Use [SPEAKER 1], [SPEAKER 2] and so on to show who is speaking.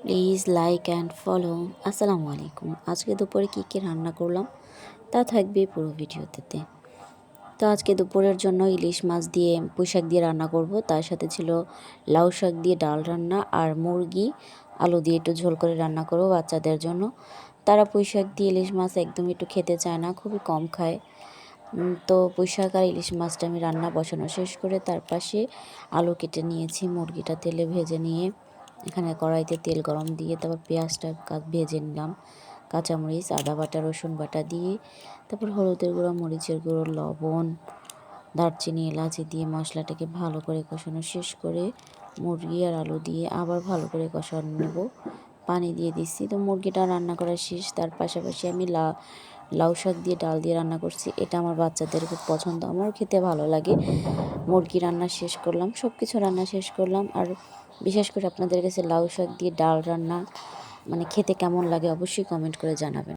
[SPEAKER 1] Please like and follow. আসসালামু আলাইকুম। আজকে দুপুরে কী রান্না করলাম তা থাকবে পুরো ভিডিওতে। তো আজকে দুপুরের জন্য ইলিশ মাছ দিয়ে পুঁইশাক দিয়ে রান্না করব। তার সাথে ছিল লাউ শাক দিয়ে ডাল রান্না আর মুরগি আলু দিয়ে একটু ঝোল করে রান্না করব বাচ্চাদের জন্য। তারা পুঁইশাক দিয়ে ইলিশ মাছ একদম একটু খেতে চায় না, খুবই কম খায়। তো পুঁইশাক আর ইলিশ মাছটা আমি রান্না বসানো শেষ করে তার পাশে আলু কেটে নিয়েছি। মুরগিটা তেলে ভেজে নিয়ে এখানে কড়াইতে তেল গরম দিয়ে তারপর পেঁয়াজটা ভেজে নিলাম, কাঁচামরিচ, আদা বাটা, রসুন বাটা দিয়ে তারপর হলুদের গুঁড়ো, মরিচের গুঁড়ো, লবণ, দারচিনি, এলাচি দিয়ে মশলাটাকে ভালো করে কষানো শেষ করে মুরগি আর আলু দিয়ে আবার ভালো করে কষানো নেব। পানি দিয়ে দিচ্ছি। তো মুরগিটা রান্না করা শেষ। তার পাশাপাশি আমি লাউ শাক দিয়ে ডাল দিয়ে রান্না করছি। এটা আমার বাচ্চাদের খুব পছন্দ, আমারও খেতে ভালো লাগে। মুরগি রান্না শেষ করলাম, সব কিছু রান্না শেষ করলাম। আর বিশেষ করে আপনাদের কাছে লাউ শাক দিয়ে ডাল রান্না খেতে কেমন লাগে অবশ্যই কমেন্ট করে জানাবেন।